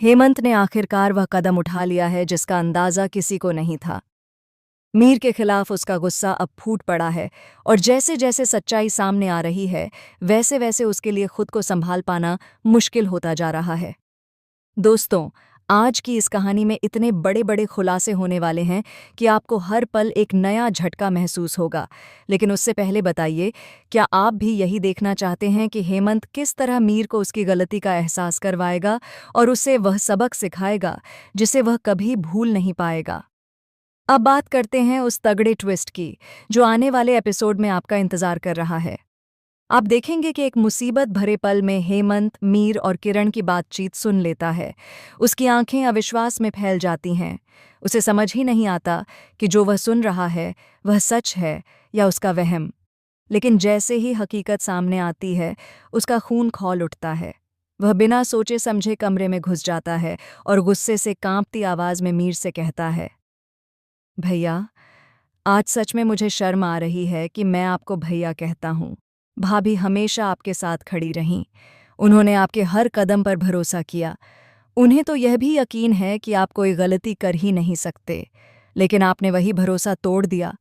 हेमंत ने आखिरकार वह कदम उठा लिया है जिसका अंदाजा किसी को नहीं था। मीर के खिलाफ उसका गुस्सा अब फूट पड़ा है और जैसे जैसे सच्चाई सामने आ रही है, वैसे वैसे उसके लिए खुद को संभाल पाना मुश्किल होता जा रहा है। दोस्तों, आज की इस कहानी में इतने बड़े बड़े खुलासे होने वाले हैं कि आपको हर पल एक नया झटका महसूस होगा। लेकिन उससे पहले बताइए, क्या आप भी यही देखना चाहते हैं कि हेमंत किस तरह मीर को उसकी गलती का एहसास करवाएगा और उसे वह सबक सिखाएगा जिसे वह कभी भूल नहीं पाएगा। अब बात करते हैं उस तगड़े ट्विस्ट की, जो आने वाले एपिसोड में आपका इंतजार कर रहा है। आप देखेंगे कि एक मुसीबत भरे पल में हेमंत, मीर और किरण की बातचीत सुन लेता है। उसकी आंखें अविश्वास में फैल जाती हैं। उसे समझ ही नहीं आता कि जो वह सुन रहा है वह सच है या उसका वहम। लेकिन जैसे ही हकीकत सामने आती है, उसका खून खौल उठता है। वह बिना सोचे समझे कमरे में घुस जाता है और गुस्से से कांपती आवाज में मीर से कहता है, भैया, आज सच में मुझे शर्म आ रही है कि मैं आपको भैया कहता हूँ। भाभी हमेशा आपके साथ खड़ी रहीं। उन्होंने आपके हर कदम पर भरोसा किया। उन्हें तो यह भी यकीन है कि आप कोई गलती कर ही नहीं सकते, लेकिन आपने वही भरोसा तोड़ दिया।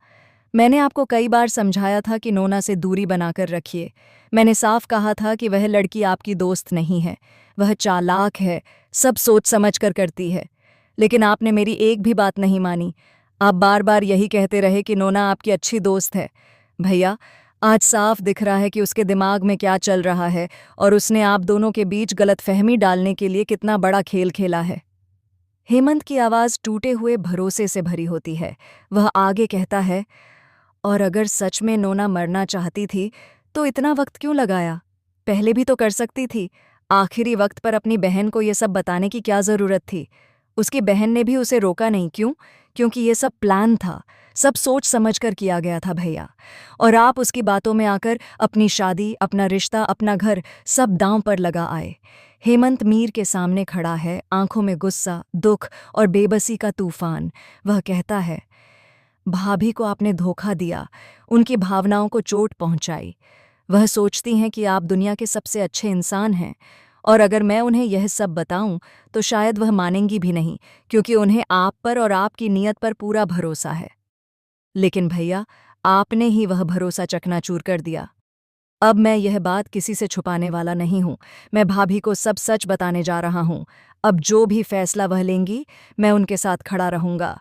मैंने आपको कई बार समझाया था कि नोना से दूरी बनाकर रखिए। मैंने साफ कहा था कि वह लड़की आपकी दोस्त नहीं है, वह चालाक है, सब सोच समझ कर करती है। लेकिन आपने मेरी एक भी बात नहीं मानी। आप बार बार यही कहते रहे कि नोना आपकी अच्छी दोस्त है। भैया, आज साफ दिख रहा है कि उसके दिमाग में क्या चल रहा है और उसने आप दोनों के बीच गलतफहमी डालने के लिए कितना बड़ा खेल खेला है। हेमंत की आवाज़ टूटे हुए भरोसे से भरी होती है। वह आगे कहता है, और अगर सच में नोना मरना चाहती थी तो इतना वक्त क्यों लगाया? पहले भी तो कर सकती थी। आखिरी वक्त पर अपनी बहन को ये सब बताने की क्या ज़रूरत थी? उसकी बहन ने भी उसे रोका नहीं, क्यों? क्योंकि ये सब प्लान था, सब सोच समझ कर किया गया था भैया। और आप उसकी बातों में आकर अपनी शादी, अपना रिश्ता, अपना घर सब दांव पर लगा आए। हेमंत मीर के सामने खड़ा है, आंखों में गुस्सा, दुख और बेबसी का तूफान। वह कहता है, भाभी को आपने धोखा दिया, उनकी भावनाओं को चोट पहुंचाई। वह सोचती हैं कि आप दुनिया के सबसे अच्छे इंसान हैं, और अगर मैं उन्हें यह सब बताऊं तो शायद वह मानेंगी भी नहीं, क्योंकि उन्हें आप पर और आपकी नीयत पर पूरा भरोसा है। लेकिन भैया, आपने ही वह भरोसा चकनाचूर कर दिया। अब मैं यह बात किसी से छुपाने वाला नहीं हूं। मैं भाभी को सब सच बताने जा रहा हूं। अब जो भी फैसला वह लेंगी, मैं उनके साथ खड़ा रहूंगा।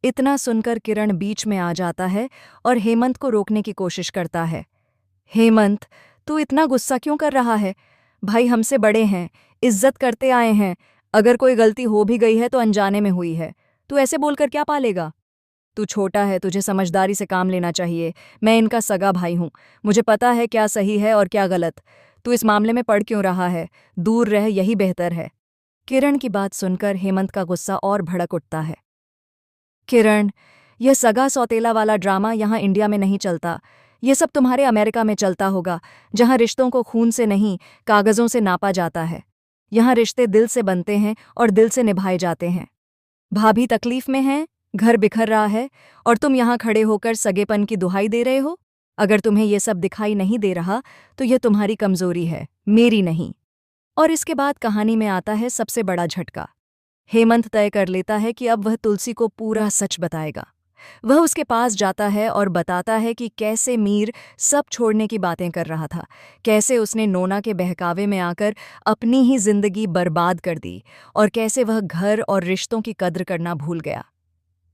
इतना सुनकर किरण बीच में आ जाता है और हेमंत को रोकने की कोशिश करता है। हेमंत, तू इतना गुस्सा क्यों कर रहा है? भाई हमसे बड़े हैं, इज्जत करते आए हैं। अगर कोई गलती हो भी गई है तो अनजाने में हुई है। तू ऐसे बोलकर क्या पालेगा? तू छोटा है, तुझे समझदारी से काम लेना चाहिए। मैं इनका सगा भाई हूँ, मुझे पता है क्या सही है और क्या गलत। तू इस मामले में पड़ क्यों रहा है? दूर रह, यही बेहतर है। किरण की बात सुनकर हेमंत का गुस्सा और भड़क उठता है। किरण, यह सगा सौतेला वाला ड्रामा यहाँ इंडिया में नहीं चलता। ये सब तुम्हारे अमेरिका में चलता होगा, जहाँ रिश्तों को खून से नहीं, कागजों से नापा जाता है। यहाँ रिश्ते दिल से बनते हैं और दिल से निभाए जाते हैं। भाभी तकलीफ में है, घर बिखर रहा है, और तुम यहाँ खड़े होकर सगेपन की दुहाई दे रहे हो। अगर तुम्हें ये सब दिखाई नहीं दे रहा तो यह तुम्हारी कमजोरी है, मेरी नहीं। और इसके बाद कहानी में आता है सबसे बड़ा झटका। हेमंत तय कर लेता है कि अब वह तुलसी को पूरा सच बताएगा। वह उसके पास जाता है और बताता है कि कैसे मीर सब छोड़ने की बातें कर रहा था, कैसे उसने नोना के बहकावे में आकर अपनी ही जिंदगी बर्बाद कर दी, और कैसे वह घर और रिश्तों की कद्र करना भूल गया।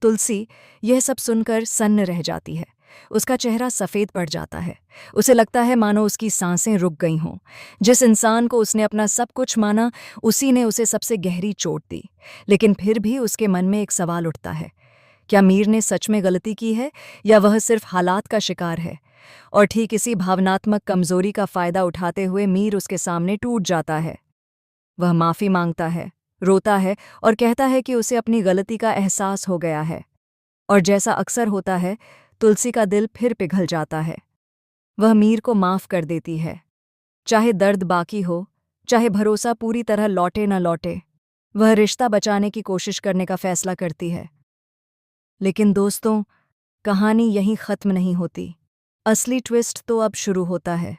तुलसी यह सब सुनकर सन्न रह जाती है। उसका चेहरा सफ़ेद पड़ जाता है। उसे लगता है मानो उसकी सांसें रुक गई हों। जिस इंसान को उसने अपना सब कुछ माना, उसी ने उसे सबसे गहरी चोट दी। लेकिन फिर भी उसके मन में एक सवाल उठता है, क्या मीर ने सच में गलती की है या वह सिर्फ हालात का शिकार है? और ठीक इसी भावनात्मक कमजोरी का फ़ायदा उठाते हुए मीर उसके सामने टूट जाता है। वह माफ़ी मांगता है, रोता है और कहता है कि उसे अपनी गलती का एहसास हो गया है। और जैसा अक्सर होता है, तुलसी का दिल फिर पिघल जाता है। वह मीर को माफ़ कर देती है, चाहे दर्द बाकी हो, चाहे भरोसा पूरी तरह लौटे न लौटे। वह रिश्ता बचाने की कोशिश करने का फैसला करती है। लेकिन दोस्तों, कहानी यहीं ख़त्म नहीं होती। असली ट्विस्ट तो अब शुरू होता है।